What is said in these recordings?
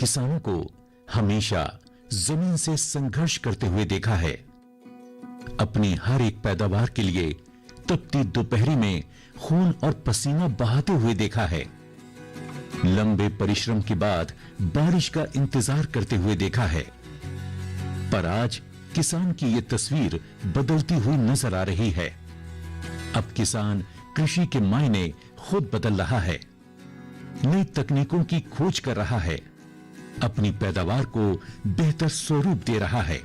किसानों को हमेशा जमीन से संघर्ष करते हुए देखा है। अपनी हर एक पैदावार के लिए तपती दोपहरी में खून और पसीना बहाते हुए देखा है। लंबे परिश्रम के बाद बारिश का इंतजार करते हुए देखा है। पर आज किसान की यह तस्वीर बदलती हुई नजर आ रही है। अब किसान कृषि के मायने खुद बदल रहा है, नई तकनीकों की खोज कर रहा है, अपनी पैदावार को बेहतर स्वरूप दे रहा है।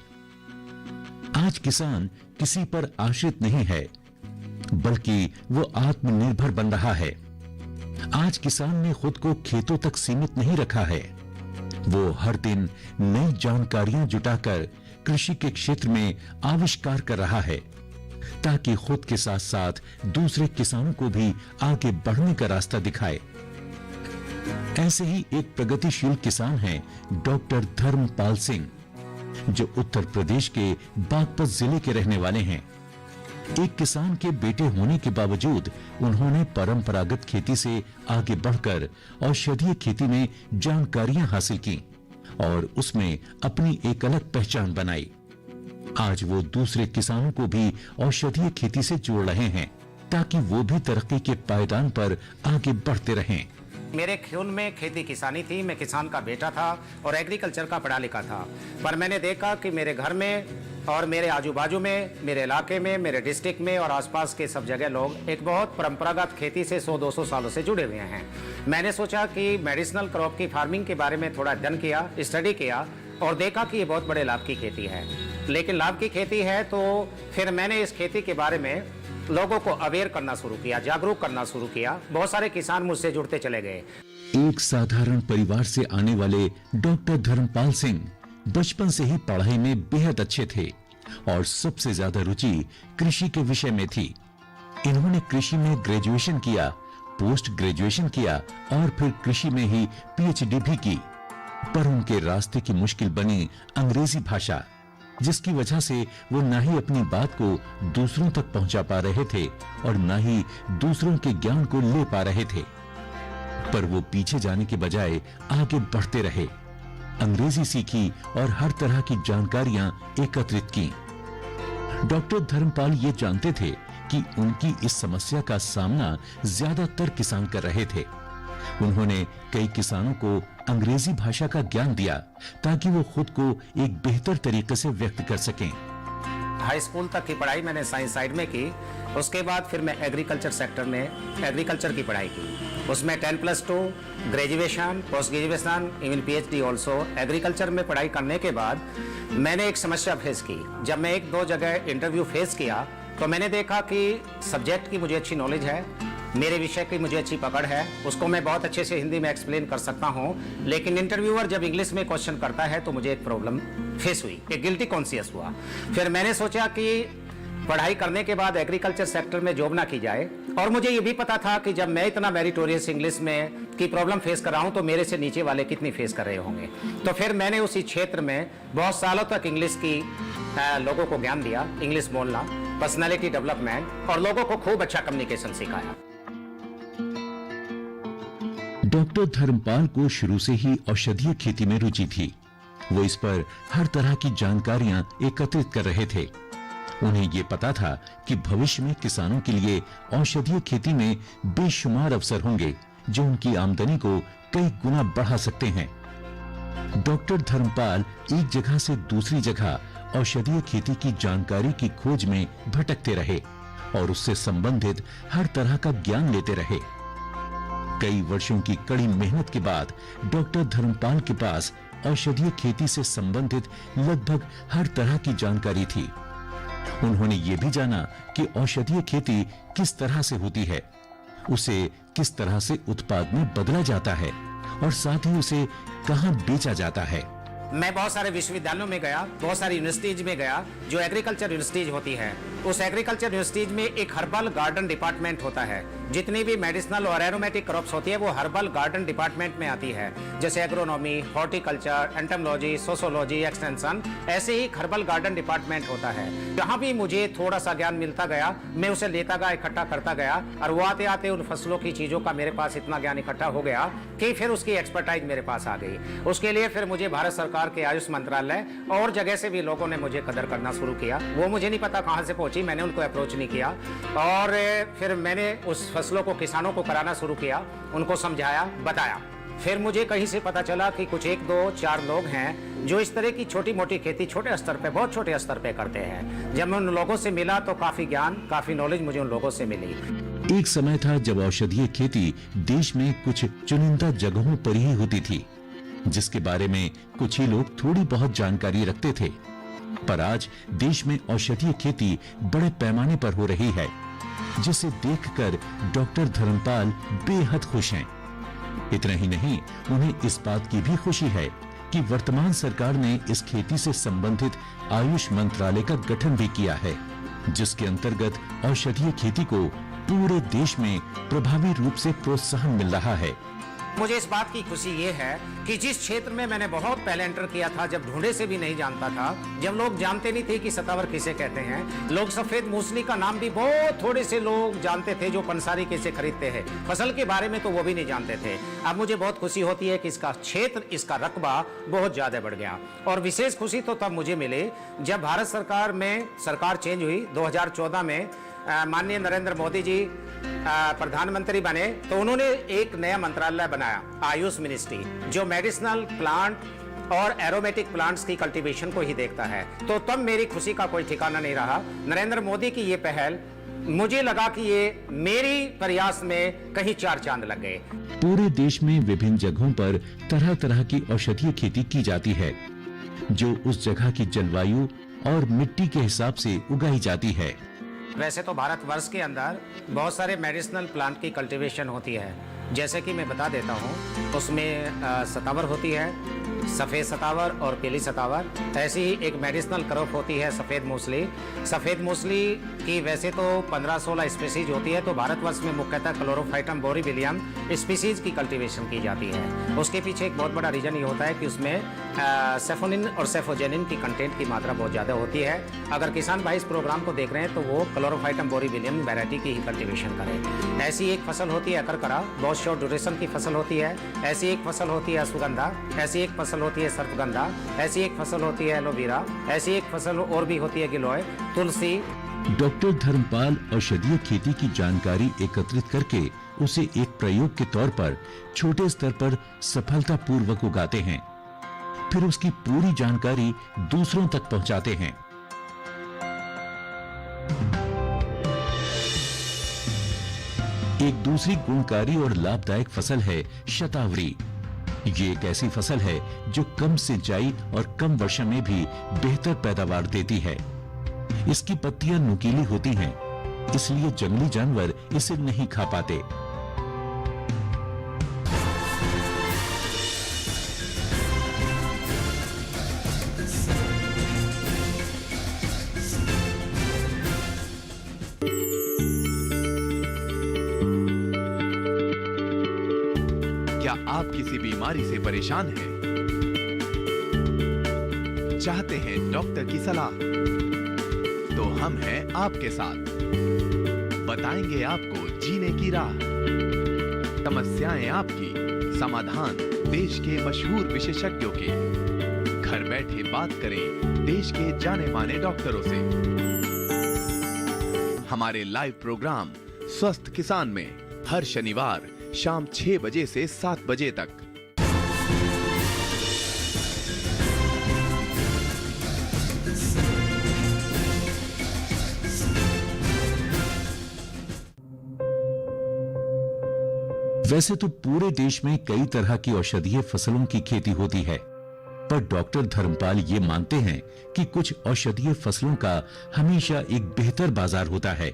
आज किसान किसी पर आश्रित नहीं है, बल्कि वो आत्मनिर्भर बन रहा है। आज किसान ने खुद को खेतों तक सीमित नहीं रखा है। वो हर दिन नई जानकारियां जुटाकर कृषि के क्षेत्र में आविष्कार कर रहा है, ताकि खुद के साथ साथ दूसरे किसानों को भी आगे बढ़ने का रास्ता दिखाए। ऐसे ही एक प्रगतिशील किसान हैं डॉक्टर धर्मपाल सिंह, जो उत्तर प्रदेश के बागपत जिले के रहने वाले हैं। एक किसान के बेटे होने के बावजूद उन्होंने परंपरागत खेती से आगे बढ़कर औषधीय खेती में जानकारियां हासिल की और उसमें अपनी एक अलग पहचान बनाई। आज वो दूसरे किसानों को भी औषधीय खेती से जोड़ रहे हैं, ताकि वो भी तरक्की के पायदान पर आगे बढ़ते रहें। मेरे खून में खेती किसानी थी, मैं किसान का बेटा था और एग्रीकल्चर का पढ़ा लिखा था। पर मैंने देखा कि मेरे घर में और मेरे आजू बाजू में, मेरे इलाके में, मेरे डिस्ट्रिक्ट में और आसपास के सब जगह लोग एक बहुत परंपरागत खेती से 100-200 सालों से जुड़े हुए हैं। मैंने सोचा कि मेडिसिनल क्रॉप की फार्मिंग के बारे में थोड़ा अध्ययन किया, स्टडी किया और देखा कि ये बहुत बड़े लाभ की खेती है। लेकिन लाभ की खेती है तो फिर मैंने इस खेती के बारे में लोगों को अवेयर करना शुरू किया, जागरूक करना शुरू किया। बहुत सारे किसान मुझसे जुड़ते चले गए। एक साधारण परिवार से आने वाले डॉक्टर धर्मपाल सिंह बचपन से ही पढ़ाई में बेहद अच्छे थे और सबसे ज्यादा रुचि कृषि के विषय में थी। इन्होंने कृषि में ग्रेजुएशन किया, पोस्ट ग्रेजुएशन किया और फिर कृषि में ही पीएचडी भी की। पर उनके रास्ते की मुश्किल बनी अंग्रेजी भाषा, जिसकी वजह से वो ना ही अपनी बात को दूसरों तक पहुंचा पा रहे थे और ना ही दूसरों के ज्ञान को ले पा रहे थे। पर वो पीछे जाने के बजाय आगे बढ़ते रहे, अंग्रेजी सीखी और हर तरह की जानकारियां एकत्रित की। डॉक्टर धर्मपाल ये जानते थे कि उनकी इस समस्या का सामना ज्यादातर किसान कर रहे थे। उन्होंने कई किसानों को अंग्रेजी भाषा का ज्ञान दिया ताकि वो खुद को एक बेहतर तरीके से व्यक्त कर सकें। हाई स्कूल तक की पढ़ाई मैंने साइंस साइड में की। उसके बाद फिर मैं एग्रीकल्चर सेक्टर में एग्रीकल्चर की पढ़ाई की। उसमें 10+2 graduation, post graduation, even PhD also. Agriculture में पढ़ाई करने के बाद मैंने एक समस्या फेस की। जब मैं 1-2 जगह इंटरव्यू फेस किया तो मैंने देखा कि सब्जेक्ट की मुझे अच्छी नॉलेज है, मेरे विषय की मुझे अच्छी पकड़ है, उसको मैं बहुत अच्छे से हिंदी में एक्सप्लेन कर सकता हूँ। लेकिन इंटरव्यूअर जब इंग्लिश में क्वेश्चन करता है तो मुझे एक प्रॉब्लम फेस हुई, एक गिल्टी कॉन्शियस हुआ। फिर मैंने सोचा कि पढ़ाई करने के बाद एग्रीकल्चर सेक्टर में जॉब ना की जाए। और मुझे ये भी पता था कि जब मैं इतना मेरिटोरियस इंग्लिश में की प्रॉब्लम फेस कर रहा हूँ तो मेरे से नीचे वाले कितनी फेस कर रहे होंगे। तो फिर मैंने उसी क्षेत्र में बहुत सालों तक इंग्लिश की लोगों को ज्ञान दिया, इंग्लिश बोलना, पर्सनैलिटी डेवलपमेंट और लोगों को खूब अच्छा कम्युनिकेशन सिखाया। डॉक्टर धर्मपाल को शुरू से ही औषधीय खेती में रुचि थी। वो इस पर हर तरह की जानकारियां एकत्रित कर रहे थे। उन्हें ये पता था कि भविष्य में किसानों के लिए औषधीय खेती में बेशुमार अवसर होंगे जो उनकी आमदनी को कई गुना बढ़ा सकते हैं। डॉक्टर धर्मपाल एक जगह से दूसरी जगह औषधीय खेती की जानकारी की खोज में भटकते रहे और उससे संबंधित हर तरह का ज्ञान लेते रहे। कई वर्षों की कड़ी मेहनत के बाद डॉक्टर धर्मपाल के पास औषधीय खेती से संबंधित लगभग हर तरह की जानकारी थी। उन्होंने ये भी जाना कि औषधीय खेती किस तरह से होती है, उसे किस तरह से उत्पाद में बदला जाता है और साथ ही उसे कहां बेचा जाता है। मैं बहुत सारे विश्वविद्यालयों में गया, बहुत सारी यूनिवर्सिटीज में गया जो एग्रीकल्चर यूनिवर्सिटीज होती है, उस एग्रीकल्चर यूनिवर्सिटीज में एक हर्बल गार्डन डिपार्टमेंट होता है। जितनी भी मेडिसिनल और एरोमेटिक क्रॉप्स होती है वो हर्बल गार्डन डिपार्टमेंट में आती है, जैसे agronomy, horticulture, entomology, sociology, extension, ऐसे ही हर्बल गार्डन डिपार्टमेंट होता है। जहाँ भी मुझे थोड़ा सा ज्ञान मिलता गया मैं उसे लेता गया, इकट्ठा करता गया, और वो आते आते उन फसलों की चीज़ों का मेरे पास इतना ज्ञान इकट्ठा हो गया कि फिर उसकी एक्सपर्टाइज मेरे पास आ गई। उसके लिए फिर मुझे भारत सरकार के आयुष मंत्रालय और जगह से भी लोगों ने मुझे कदर करना शुरू किया। वो मुझे नहीं पता कहाँ से पहुंची, मैंने उनको अप्रोच नहीं किया, और फिर मैंने उस फसलों को किसानों को कराना शुरू किया, उनको समझाया, बताया। फिर मुझे कहीं से पता चला कि कुछ 1, 2, 4 लोग हैं जो इस तरह की छोटी मोटी खेती छोटे स्तर पे, बहुत छोटे स्तर पे करते हैं। जब मैं उन लोगों से मिला तो काफी ज्ञान, काफी नॉलेज मुझे उन लोगों से मिली। एक समय था जब औषधीय खेती देश में कुछ चुनिंदा जगहों पर ही होती थी, जिसके बारे में कुछ ही लोग थोड़ी बहुत जानकारी रखते थे। पर आज देश में औषधीय खेती बड़े पैमाने पर हो रही है, जिसे देखकर डॉक्टर धर्मपाल बेहद खुश हैं। इतना ही नहीं, उन्हें इस बात की भी खुशी है कि वर्तमान सरकार ने इस खेती से संबंधित आयुष मंत्रालय का गठन भी किया है, जिसके अंतर्गत औषधीय खेती को पूरे देश में प्रभावी रूप से प्रोत्साहन मिल रहा है। मुझे इस बात की खुशी ये है कि जिस क्षेत्र में मैंने बहुत पहले एंटर किया था, जब ढूंढे से भी नहीं जानता था, जब लोग जानते नहीं थे कि सतावर किसे कहते हैं, लोग सफेद मूसली का नाम भी बहुत थोड़े से लोग जानते थे जो पंसारी कैसे खरीदते हैं, फसल के बारे में तो वो भी नहीं जानते थे। अब मुझे बहुत खुशी होती है कि इसका क्षेत्र, इसका रकबा बहुत ज्यादा बढ़ गया। और विशेष खुशी तो तब मुझे मिली जब भारत सरकार में सरकार चेंज हुई 2014 में, माननीय नरेंद्र मोदी जी प्रधानमंत्री बने, तो उन्होंने एक नया मंत्रालय बनाया, आयुष मिनिस्ट्री, जो मेडिसिनल प्लांट और एरोमेटिक प्लांट्स की कल्टीवेशन को ही देखता है। तो तब मेरी खुशी का कोई ठिकाना नहीं रहा। नरेंद्र मोदी की ये पहल, मुझे लगा कि ये मेरी प्रयास में कहीं 4 चांद लग गए। पूरे देश में विभिन्न जगहों पर तरह तरह की औषधीय खेती की जाती है, जो उस जगह की जलवायु और मिट्टी के हिसाब से उगाई जाती है। वैसे तो भारतवर्ष के अंदर बहुत सारे मेडिसिनल प्लांट की कल्टीवेशन होती है, जैसे कि मैं बता देता हूँ। उसमें सतावर होती है, सफ़ेद सतावर और पीली सतावर। ऐसी ही एक मेडिसिनल क्रॉप होती है सफ़ेद मूसली। सफ़ेद मूसली की वैसे तो 15-16 स्पीसीज होती है, तो भारतवर्ष में मुख्यतः क्लोरोफाइटम बोरीविलियम स्पीसीज की कल्टीवेशन की जाती है। उसके पीछे एक बहुत बड़ा रीजन ये होता है कि उसमें सेफोनिन और सेफोजेनिन की कंटेंट की मात्रा बहुत ज़्यादा होती है। अगर किसान भाई इस प्रोग्राम को देख रहे हैं तो वो क्लोरोफाइटम बोरीविलियम वैरायटी की ही कल्टीवेशन करें। ऐसी एक फसल होती है अकरकरा, बहुत शॉर्ट ड्यूरेशन की फसल होती है। ऐसी एक फसल होती है अश्वगंधा, ऐसी एक फसल होती है सर्पगंधा, ऐसी एक फसल होती है एलोवेरा, ऐसी एक फसल और भी होती है गिलोय, तुलसी। डॉक्टर धर्मपाल औषधीय खेती की जानकारी एकत्रित करके उसे एक प्रयोग के तौर पर छोटे स्तर पर सफलतापूर्वक उगाते हैं, फिर उसकी पूरी जानकारी दूसरों तक पहुंचाते हैं। एक दूसरी गुणकारी और लाभदायक फसल है शतावरी। ये एक ऐसी फसल है जो कम सिंचाई और कम वर्षा में भी बेहतर पैदावार देती है। इसकी पत्तियां नुकीली होती हैं, इसलिए जंगली जानवर इसे नहीं खा पाते। क्या आप किसी बीमारी से परेशान हैं? चाहते हैं डॉक्टर की सलाह? तो हम हैं आपके साथ, बताएंगे आपको जीने की राह। समस्याएं आपकी, समाधान देश के मशहूर विशेषज्ञों के। घर बैठे बात करें देश के जाने माने डॉक्टरों से। हमारे लाइव प्रोग्राम स्वस्थ किसान में हर शनिवार शाम 6 बजे से 7 बजे तक। वैसे तो पूरे देश में कई तरह की औषधीय फसलों की खेती होती है, पर डॉक्टर धर्मपाल ये मानते हैं कि कुछ औषधीय फसलों का हमेशा एक बेहतर बाजार होता है,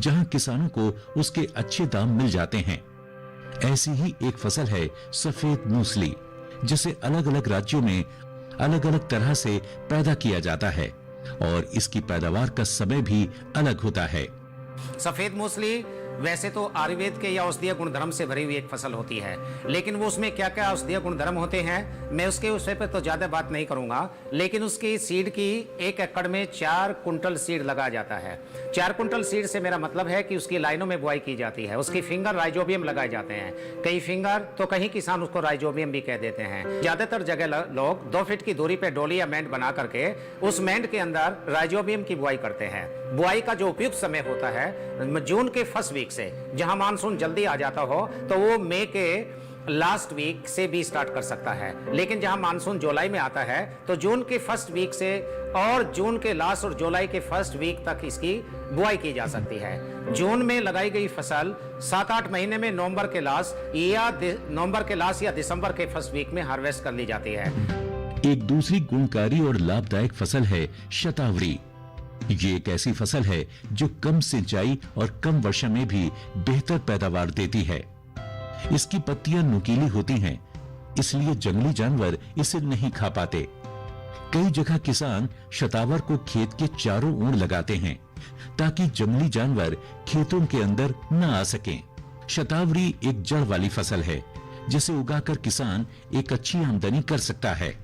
जहां किसानों को उसके अच्छे दाम मिल जाते हैं। ऐसी ही एक फसल है सफेद मूसली, जिसे अलग अलग राज्यों में अलग अलग तरह से पैदा किया जाता है। और इसकी पैदावार का समय भी अलग होता है। सफेद मूसली वैसे तो आयुर्वेद के या औषधीय गुणधर्म से भरी हुई एक फसल होती है, लेकिन वो उसमें क्या क्या औषधीय गुणधर्म होते हैं मैं उसके विषय पर तो ज्यादा बात नहीं करूंगा। लेकिन उसकी सीड की 1 एकड़ में 4 कुंटल सीड लगाया जाता है। 4 कुंटल सीड से मेरा मतलब है कि उसकी लाइनों में बुआई की जाती है। उसकी फिंगर राइजोबियम लगाए जाते हैं, कई फिंगर तो कहीं किसान उसको राइजोबियम भी कह देते हैं। ज्यादातर जगह लोग 2 फीट की दूरी पे डोली या मैंड बना करके उस मैंड के अंदर राइजोबियम की बुआई करते हैं। बुआई का जो उपयुक्त समय होता है जून के फर्स्ट वीक से, जहां मानसून जल्दी आ जाता हो तो वो मई के लास्ट वीक से भी स्टार्ट कर सकता है। लेकिन जहां मानसून जुलाई में आता है तो जून के फर्स्ट वीक से और जून के लास्ट और जुलाई के फर्स्ट वीक तक इसकी बुआई की जा सकती है। जून में लगाई गई फसल 7-8 महीने में नवंबर के लास्ट या दिसंबर के फर्स्ट वीक में हार्वेस्ट कर ली जाती है। एक दूसरी गुणकारी और लाभदायक फसल है शतावरी। ये एक ऐसी फसल है जो कम सिंचाई और कम वर्षा में भी बेहतर पैदावार देती है। इसकी पत्तियां नुकीली होती हैं, इसलिए जंगली जानवर इसे नहीं खा पाते। कई जगह किसान शतावर को खेत के चारों ओर लगाते हैं ताकि जंगली जानवर खेतों के अंदर न आ सकें। शतावरी एक जड़ वाली फसल है जिसे उगाकर किसान एक अच्छी आमदनी कर सकता है।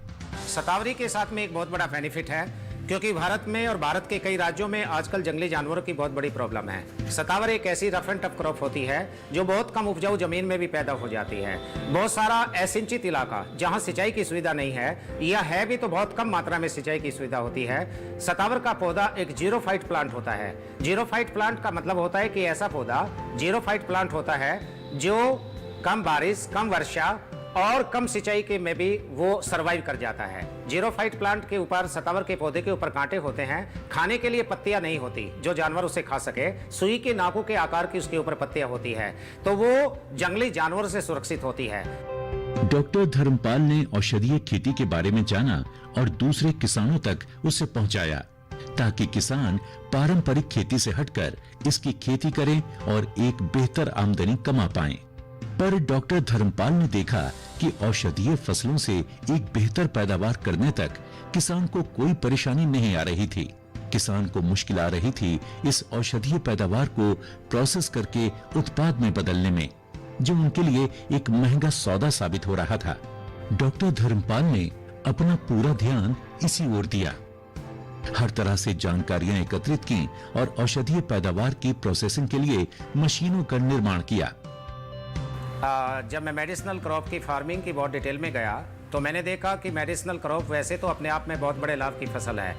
शतावरी के साथ में एक बहुत बड़ा बेनिफिट है, क्योंकि भारत में और भारत के कई राज्यों में आजकल जंगली जानवरों की बहुत बड़ी प्रॉब्लम है। शतावर एक ऐसी रफ एंड टफ क्रॉप होती है जो बहुत कम उपजाऊ जमीन में भी पैदा हो जाती है। बहुत सारा असिंचित इलाका जहां सिंचाई की सुविधा नहीं है या है भी तो बहुत कम मात्रा में सिंचाई की सुविधा होती है। शतावर का पौधा एक जीरोफाइट प्लांट होता है। जीरोफाइट प्लांट का मतलब होता है कि ऐसा पौधा जीरोफाइट प्लांट होता है जो कम बारिश, कम वर्षा और कम सिंचाई के में भी वो सरवाइव कर जाता है। जीरोफाइट प्लांट के ऊपर, शतावर के पौधे के ऊपर कांटे होते हैं। खाने के लिए पत्तियां नहीं होती जो जानवर उसे खा सके। सुई के नाकों के आकार की उसके ऊपर पत्तियां होती है, तो वो जंगली जानवर से सुरक्षित होती है। डॉक्टर धर्मपाल ने औषधीय खेती के बारे में जाना और दूसरे किसानों तक उसे पहुंचाया ताकि किसान पारंपरिक खेती से हटकर इसकी खेती करें और एक बेहतर आमदनी कमा पाएं। पर डॉक्टर धर्मपाल ने देखा कि औषधीय फसलों से एक बेहतर पैदावार करने तक किसान को कोई परेशानी नहीं आ रही थी। किसान को मुश्किल आ रही थी इस औषधीय पैदावार को प्रोसेस करके उत्पाद में बदलने में, जो उनके लिए एक महंगा सौदा साबित हो रहा था। डॉक्टर धर्मपाल ने अपना पूरा ध्यान इसी ओर दिया। हर तरह से जानकारियां एकत्रित की और औषधीय पैदावार की प्रोसेसिंग के लिए मशीनों का निर्माण किया। जब मैं मेडिसिनल क्रॉप की फार्मिंग की बहुत डिटेल में गया तो मैंने देखा कि मेडिसिनल क्रॉप वैसे तो अपने आप में बहुत बड़े लाभ की फसल है।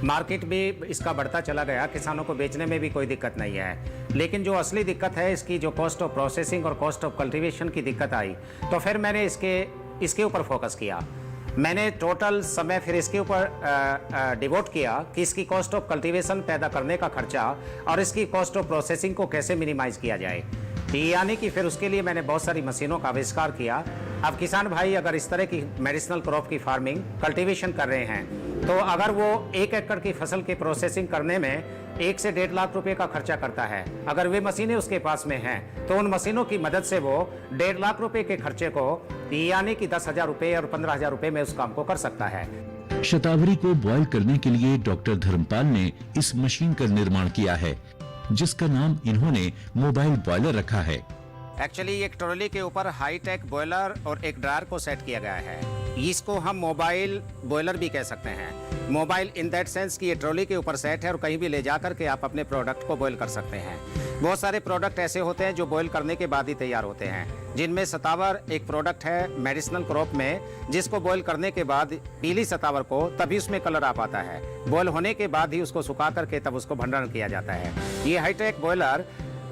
मार्केट भी इसका बढ़ता चला गया, किसानों को बेचने में भी कोई दिक्कत नहीं है। लेकिन जो असली दिक्कत है इसकी, जो कॉस्ट ऑफ प्रोसेसिंग और कॉस्ट ऑफ कल्टीवेशन की दिक्कत आई, तो फिर मैंने इसके ऊपर फोकस किया। मैंने टोटल समय फिर इसके ऊपर डिवोट किया कि इसकी कॉस्ट ऑफ कल्टीवेशन पैदा करने का खर्चा और इसकी कॉस्ट ऑफ प्रोसेसिंग को कैसे मिनिमाइज किया जाए। यानी कि फिर उसके लिए मैंने बहुत सारी मशीनों का आविष्कार किया। अब किसान भाई अगर इस तरह की मेडिसिनल क्रॉप की फार्मिंग कल्टीवेशन कर रहे हैं तो अगर वो 1 एकड़ की फसल की प्रोसेसिंग करने में 1 से 1.5 लाख रुपए का खर्चा करता है, अगर वे मशीनें उसके पास में हैं तो उन मशीनों की मदद से वो 1.5 लाख रुपए के खर्चे को यानी कि 10,000 रुपए और 15,000 रुपए में उस काम को कर सकता है। शतावरी को बॉयल करने के लिए डॉक्टर धर्मपाल ने इस मशीन का निर्माण किया है जिसका नाम इन्होंने मोबाइल बॉयलर रखा है। एक्चुअली एक ट्रॉली के ऊपर हाईटेक बॉयलर और एक ड्रायर को सेट किया गया है। इसको हम मोबाइल बॉयलर भी कह सकते हैं। मोबाइल इन दैट सेंस कि ये ट्रॉली के ऊपर सेट है और कहीं भी ले जा करके आप अपने प्रोडक्ट को बॉयल कर सकते हैं। बहुत सारे प्रोडक्ट ऐसे होते हैं जो बॉयल करने के बाद ही तैयार होते हैं, जिनमें शतावर एक प्रोडक्ट है मेडिसिनल क्रॉप में, जिसको बॉयल करने के बाद पीली शतावर को तभी उसमें कलर आ पाता है। बॉयल होने के बाद ही उसको सुखा करके तब उसको भंडारण किया जाता है। ये high tech boiler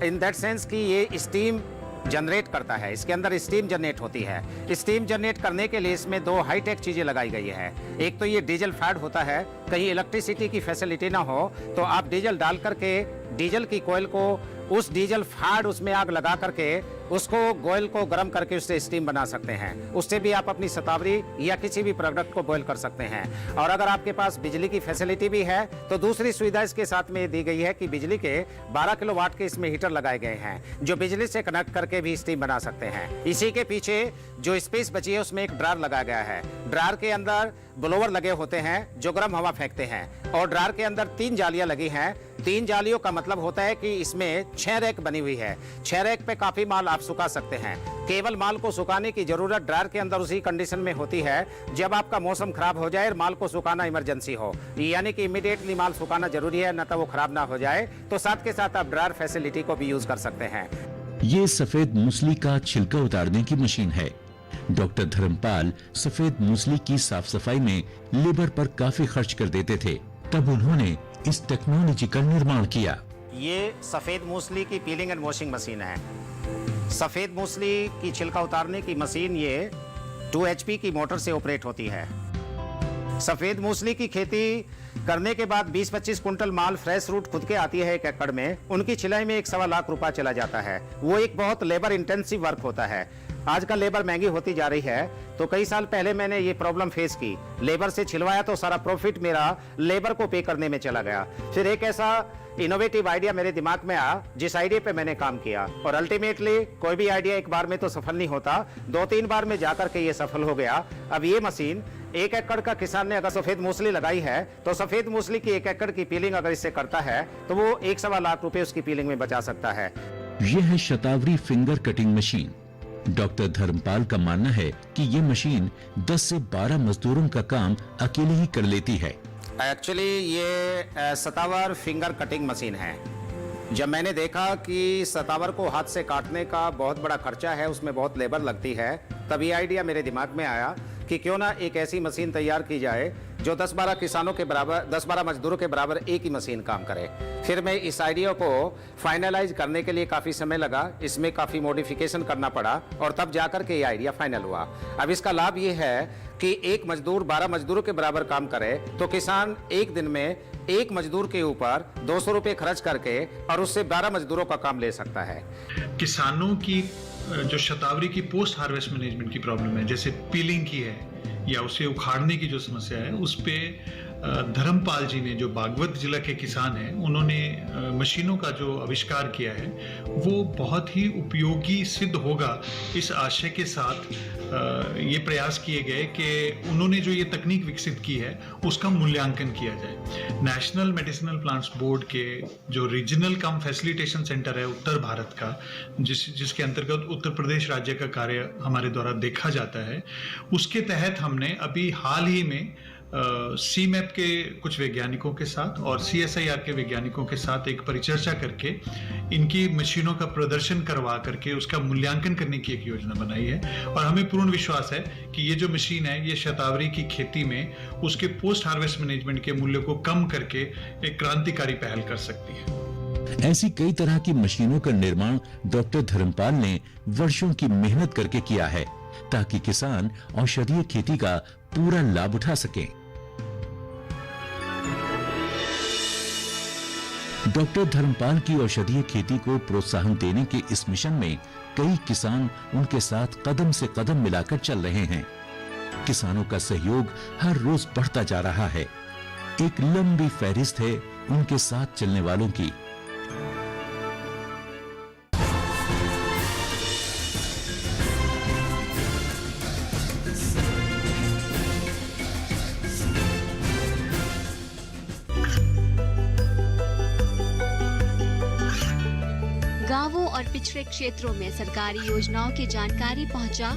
in that sense कि ये स्टीम जनरेट करता है, इसके अंदर स्टीम जनरेट होती है। स्टीम जनरेट करने के लिए इसमें 2 हाईटेक चीजें लगाई गई है। एक तो ये डीजल फैड होता है, कहीं इलेक्ट्रिसिटी की फैसिलिटी ना हो तो आप डीजल डाल करके डीजल की कोयल को उस डीजल फैड उसमें आग लगा करके उसको गोयल को गर्म करके उससे स्टीम बना सकते हैं। उससे भी आप अपनी शतावरी या किसी भी प्रोडक्ट को बॉयल कर सकते हैं। और अगर आपके पास बिजली की फैसिलिटी भी है तो दूसरी सुविधा इसके साथ में दी गई है कि बिजली के 12 किलोवाट के इसमें हीटर लगाए गए हैं जो बिजली से कनेक्ट करके भी स्टीम बना सकते हैं। इसी के पीछे जो स्पेस बची है उसमें एक ड्रार लगाया गया है। ड्रार के अंदर ब्लोवर लगे होते हैं जो गर्म हवा फेंकते हैं और ड्रार के अंदर 3 जालियां लगी हैं। 3 जालियों का मतलब होता है कि इसमें 6 रैक बनी हुई है। 6 रैक पे काफी माल आप सुखा सकते हैं। केवल माल को सुखाने की जरूरत ड्रायर के अंदर उसी कंडीशन में होती है जब आपका मौसम खराब हो जाए और माल को सुखाना इमरजेंसी हो, यानी कि इमीडिएटली माल सुखाना जरूरी है न तो वो खराब ना हो जाए। तो साथ के साथ आप ड्रायर फैसिलिटी को भी यूज कर सकते हैं। ये सफेद मूसली का छिलका उतारने की मशीन है। डॉक्टर धर्मपाल सफेद मूसली की साफ सफाई में लेबर पर काफी खर्च कर देते थे, तब उन्होंने इस टेक्नोलॉजी का निर्माण किया। ये सफेद मूसली की पीलिंग एंड वॉशिंग मशीन है। सफेद मूसली की छिलका उतारने की मशीन ये 2 HP की मोटर से ऑपरेट होती है। सफेद मूसली की खेती करने के बाद 20-25 कुंटल माल फ्रेश रूट खुद के आती है 1 एकड़ में। उनकी छिलाई में 1.25 लाख रुपया चला जाता है। वो एक बहुत लेबर इंटेंसिव वर्क होता है। आजकल लेबर महंगी होती जा रही है, तो कई साल पहले मैंने ये प्रॉब्लम फेस की। लेबर से छिलवाया तो सारा प्रॉफिट मेरा लेबर को पे करने में चला गया। फिर एक ऐसा इनोवेटिव आइडिया मेरे दिमाग में आया जिस आइडिया पे मैंने काम किया और अल्टीमेटली कोई भी आइडिया एक बार में तो सफल नहीं होता, 2-3 बार में जाकर के ये सफल हो गया। अब ये मशीन 1 एकड़ का किसान ने अगर सफेद मूसली लगाई है तो सफेद मूसली की 1 एकड़ की पीलिंग अगर इससे करता है तो वो 1.25 लाख रुपए उसकी पीलिंग में बचा सकता है। यह है शतावरी finger cutting machine. Doctor Dharampal का मानना है कि ये मशीन 10 से 12 मजदूरों का काम अकेले ही कर लेती है। एक्चुअली ये सतावर फिंगर कटिंग मशीन है। जब मैंने देखा कि सतावर को हाथ से काटने का बहुत बड़ा खर्चा है, उसमें बहुत लेबर लगती है, तब ये आइडिया मेरे दिमाग में आया कि क्यों ना एक ऐसी मशीन तैयार की जाए जो 10-12 किसानों के बराबर 10-12 मजदूरों के बराबर एक ही मशीन काम करे। फिर मैं इस आइडिया को फाइनलाइज करने के लिए काफ़ी समय लगा, इसमें काफ़ी मॉडिफिकेशन करना पड़ा और तब जाकर के ये आइडिया फाइनल हुआ। अब इसका लाभ ये है कि एक मजदूर 12 मजदूरों के बराबर काम करे तो किसान एक दिन में एक मजदूर के ऊपर 200 रुपये खर्च करके और उससे 12 मजदूरों का काम ले सकता है। किसानों की जो शतावरी की पोस्ट हार्वेस्ट मैनेजमेंट की प्रॉब्लम है, जैसे पीलिंग की है या उसे उखाड़ने की जो समस्या है, उस पे धर्मपाल जी ने, जो बागवत जिला के किसान हैं, उन्होंने मशीनों का जो आविष्कार किया है वो बहुत ही उपयोगी सिद्ध होगा। इस आशय के साथ ये प्रयास किए गए कि उन्होंने जो ये तकनीक विकसित की है उसका मूल्यांकन किया जाए। नेशनल मेडिसिनल प्लांट्स बोर्ड के जो रीजनल कम फैसिलिटेशन सेंटर है उत्तर भारत का, जिसके अंतर्गत उत्तर प्रदेश राज्य का कार्य हमारे द्वारा देखा जाता है, उसके तहत हमने अभी हाल ही में CMAP के कुछ वैज्ञानिकों के साथ और CSIR के वैज्ञानिकों के साथ एक परिचर्चा करके इनकी मशीनों का प्रदर्शन करवा करके उसका मूल्यांकन करने की एक योजना बनाई है। और हमें पूर्ण विश्वास है कि ये जो मशीन है ये शतावरी की खेती में उसके पोस्ट हार्वेस्ट मैनेजमेंट के मूल्य को कम करके एक क्रांतिकारी पहल कर सकती है। ऐसी कई तरह की मशीनों का निर्माण डॉक्टर धर्मपाल ने वर्षों की मेहनत करके किया है ताकि किसान औषधीय खेती का पूरा लाभ उठा सकें। डॉक्टर धर्मपाल की औषधीय खेती को प्रोत्साहन देने के इस मिशन में कई किसान उनके साथ कदम से कदम मिलाकर चल रहे हैं। किसानों का सहयोग हर रोज बढ़ता जा रहा है। एक लंबी फहरिस्त है उनके साथ चलने वालों की। गांवों और पिछड़े क्षेत्रों में सरकारी योजनाओं की जानकारी पहुंचा।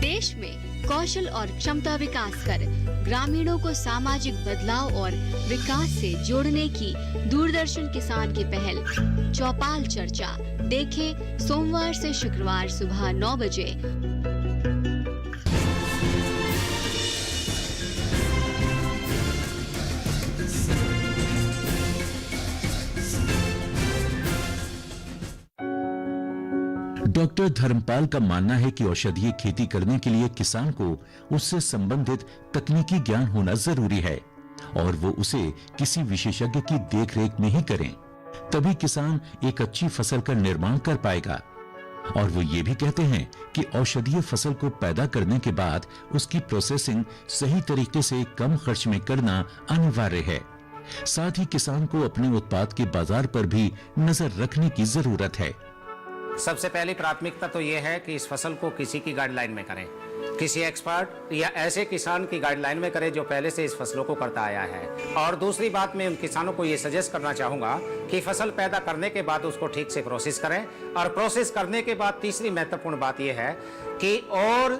देश में कौशल और क्षमता विकास कर ग्रामीणों को सामाजिक बदलाव और विकास से जोड़ने की दूरदर्शन किसान की पहल चौपाल चर्चा देखें सोमवार से शुक्रवार सुबह 9 बजे। डॉक्टर धर्मपाल का मानना है कि औषधीय खेती करने के लिए किसान को उससे संबंधित तकनीकी ज्ञान होना जरूरी है और वो उसे किसी विशेषज्ञ की देखरेख में ही करें। तभी किसान एक अच्छी फसल का निर्माण कर पाएगा। और वो ये भी कहते हैं कि औषधीय फसल को पैदा करने के बाद उसकी प्रोसेसिंग सही तरीके से कम खर्च में करना अनिवार्य है। साथ ही किसान को अपने उत्पाद के बाजार पर भी नजर रखने की जरूरत है। सबसे पहली प्राथमिकता तो ये है कि इस फसल को किसी की गाइडलाइन में करें, किसी एक्सपर्ट या ऐसे किसान की गाइडलाइन में करें जो पहले से इस फसलों को करता आया है। और दूसरी बात, मैं उन किसानों को ये सजेस्ट करना चाहूँगा कि फसल पैदा करने के बाद उसको ठीक से प्रोसेस करें। और प्रोसेस करने के बाद तीसरी महत्वपूर्ण बात यह है कि और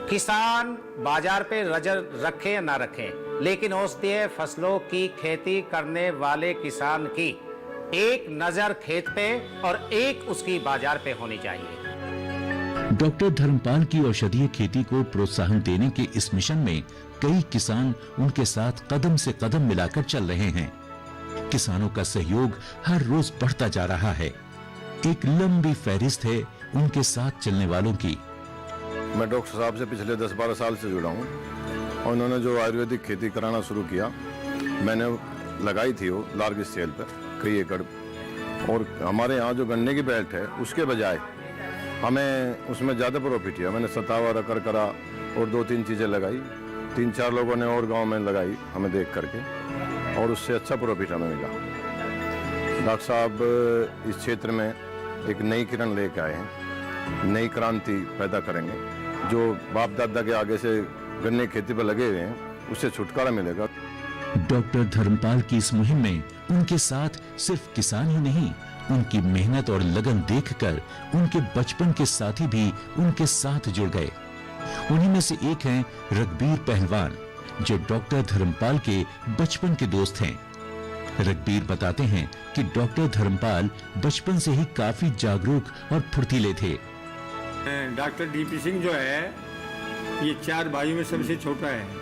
किसान बाजार पे नजर रखें या ना रखें, लेकिन औषधीय फसलों की खेती करने वाले किसान की एक नजर खेत पे और एक उसकी बाजार पे होनी चाहिए। डॉक्टर धर्मपाल की औषधीय खेती को प्रोत्साहन देने के इस मिशन में कई किसान उनके साथ कदम से कदम मिलाकर चल रहे हैं। किसानों का सहयोग हर रोज बढ़ता जा रहा है। एक लंबी फहरिस्त है उनके साथ चलने वालों की। मैं डॉक्टर साहब से पिछले 10-12 साल से जुड़ा हूँ और उन्होंने जो आयुर्वेदिक खेती कराना शुरू किया, मैंने लगाई थी वो लार्ज स्केल पर कई एकड़। और हमारे यहाँ जो गन्ने की बेल्ट है उसके बजाय हमें उसमें ज़्यादा प्रॉफिट है। मैंने सतावा रकर करा और 2-3 चीज़ें लगाई, 3-4 लोगों ने और गांव में लगाई हमें देख करके, और उससे अच्छा प्रॉफिट हमें मिला। डॉक्टर साहब इस क्षेत्र में एक नई किरण लेके आए हैं, नई क्रांति पैदा करेंगे। जो बाप दादा के आगे से गन्ने खेती पर लगे हुए हैं उससे छुटकारा मिलेगा। डॉक्टर धर्मपाल की इस मुहिम में उनके साथ सिर्फ किसान ही नहीं, उनकी मेहनत और लगन देखकर उनके बचपन के साथी भी उनके साथ जुड़ गए। उन्हीं में से एक हैं रघबीर पहलवान, जो डॉक्टर धर्मपाल के बचपन के दोस्त हैं। रघबीर बताते हैं कि डॉक्टर धर्मपाल बचपन से ही काफी जागरूक और फुर्तीले थे। डॉक्टर डीपी सिंह जो है ये 4 भाइयों में सबसे छोटा है।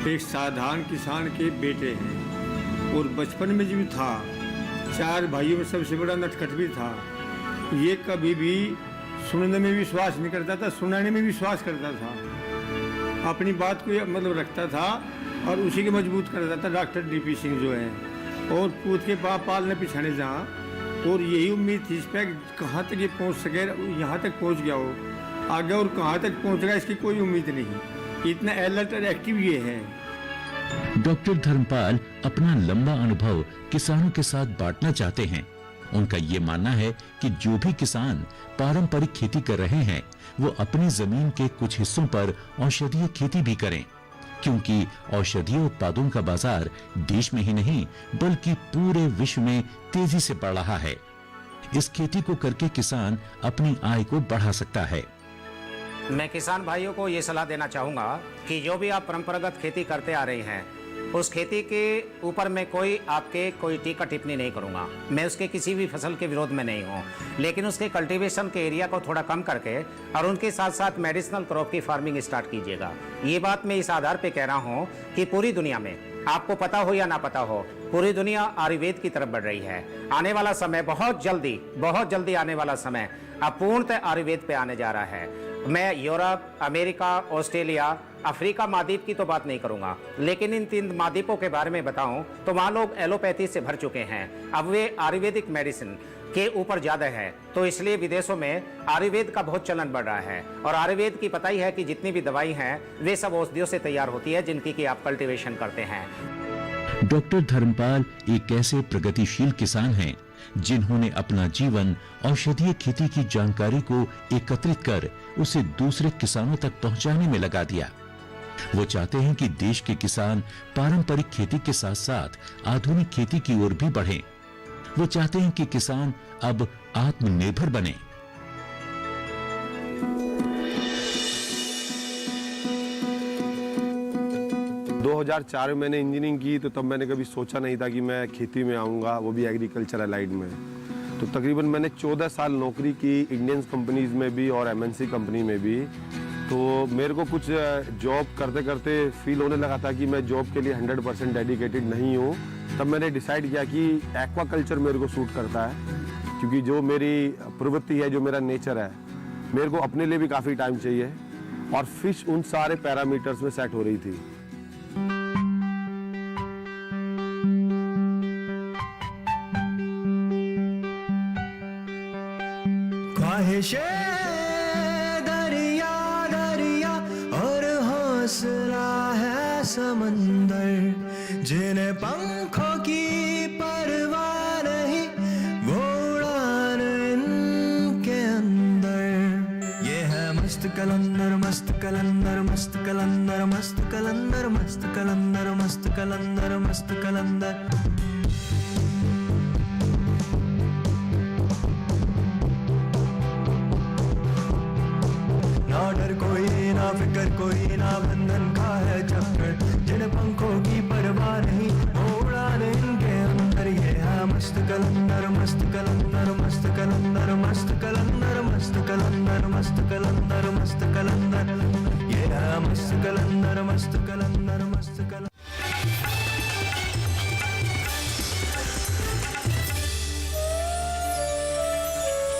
एक साधारण किसान के बेटे हैं और बचपन में जो था 4 भाइयों में सबसे बड़ा नटखट भी था। ये कभी भी सुनने में विश्वास नहीं करता था, सुनाने में विश्वास करता था, अपनी बात को मतलब रखता था और उसी के मजबूत करता था डॉक्टर डीपी सिंह जो है। और पूत के बाप पालने पिछाने जहाँ, और यही उम्मीद थी इस पर कहाँ तक ये पहुँच सके, यहाँ तक पहुँच गया हो आगे, और कहाँ तक पहुँचेगा इसकी कोई उम्मीद नहीं। इतना अलर्ट और एक्टिव ये है। डॉक्टर धर्मपाल अपना लंबा अनुभव किसानों के साथ बांटना चाहते हैं। उनका ये मानना है कि जो भी किसान पारंपरिक खेती कर रहे हैं वो अपनी जमीन के कुछ हिस्सों पर औषधीय खेती भी करें, क्योंकि औषधीय उत्पादों का बाजार देश में ही नहीं बल्कि पूरे विश्व में तेजी से बढ़ रहा है। इस खेती को करके किसान अपनी आय को बढ़ा सकता है। मैं किसान भाइयों को ये सलाह देना चाहूँगा कि जो भी आप परंपरागत खेती करते आ रहे हैं उस खेती के ऊपर मैं कोई टीका टिप्पणी नहीं करूँगा। मैं उसके किसी भी फसल के विरोध में नहीं हूँ, लेकिन उसके कल्टीवेशन के एरिया को थोड़ा कम करके और उनके साथ साथ मेडिसिनल क्रॉप की फार्मिंग स्टार्ट कीजिएगा। ये बात मैं इस आधार पे कह रहा हूँ कि पूरी दुनिया में, आपको पता हो या ना पता हो, पूरी दुनिया आयुर्वेद की तरफ बढ़ रही है। आने वाला समय बहुत जल्दी आने वाला समय अब पूर्णतः आयुर्वेद पे आने जा रहा है। मैं यूरोप, अमेरिका, ऑस्ट्रेलिया, अफ्रीका महाद्वीप की तो बात नहीं करूंगा, लेकिन इन 3 महाद्वीपों के बारे में बताऊं तो वहां लोग एलोपैथी से भर चुके हैं। अब वे आयुर्वेदिक मेडिसिन के ऊपर ज्यादा है, तो इसलिए विदेशों में आयुर्वेद का बहुत चलन बढ़ रहा है। और आयुर्वेद की पता ही है कि जितनी भी दवाई हैं वे सब औषधियों से तैयार होती है जिनकी कि आप कल्टीवेशन करते हैं। डॉक्टर धर्मपाल एक ऐसे प्रगतिशील किसान हैं जिन्होंने अपना जीवन औषधीय खेती की जानकारी को एकत्रित कर उसे दूसरे किसानों तक पहुंचाने में लगा दिया। वो चाहते हैं कि देश के किसान पारंपरिक खेती के साथ साथ आधुनिक खेती की ओर भी बढ़ें। वो चाहते हैं कि किसान अब आत्मनिर्भर बने। 2004 में मैंने इंजीनियरिंग की, तो तब मैंने कभी सोचा नहीं था कि मैं खेती में आऊँगा, वो भी एग्रीकल्चर अलाइड में। तो तकरीबन मैंने 14 साल नौकरी की इंडियन कंपनीज में भी और एमएनसी कंपनी में भी। तो मेरे को कुछ जॉब करते करते फील होने लगा था कि मैं जॉब के लिए 100% डेडिकेटेड नहीं हूँ। तब मैंने डिसाइड किया कि एक्वाकल्चर मेरे को सूट करता है, क्योंकि जो मेरी प्रवृत्ति है, जो मेरा नेचर है, मेरे को अपने लिए भी काफ़ी टाइम चाहिए, और फिश उन सारे पैरामीटर्स में सेट हो रही थी। ये दरिया दरिया और हौसला है समंदर, जिन्हें पंखों की परवाह नहीं, वो उड़ान इनके अंदर। ये है मस्त कलंदर मस्त कलंदर मस्त कलंदर मस्त कलंदर मस्त कलंदर मस्त कलंदर मस्त कलंदर। ना डर कोई ना फिक्र कोई ना बंधन का है चक्कर, जिन पंखों की परवाह नहीं, उड़ान इनके अंदर। ये है मस्त कलंदर मस्त कलंदर मस्त कलंदर मस्त कलंदर मस्त कलंदर मस्त कलंदर मस्त कलंदर। ये है मस्त कलंदर मस्त कलंदर मस्त कलंदर।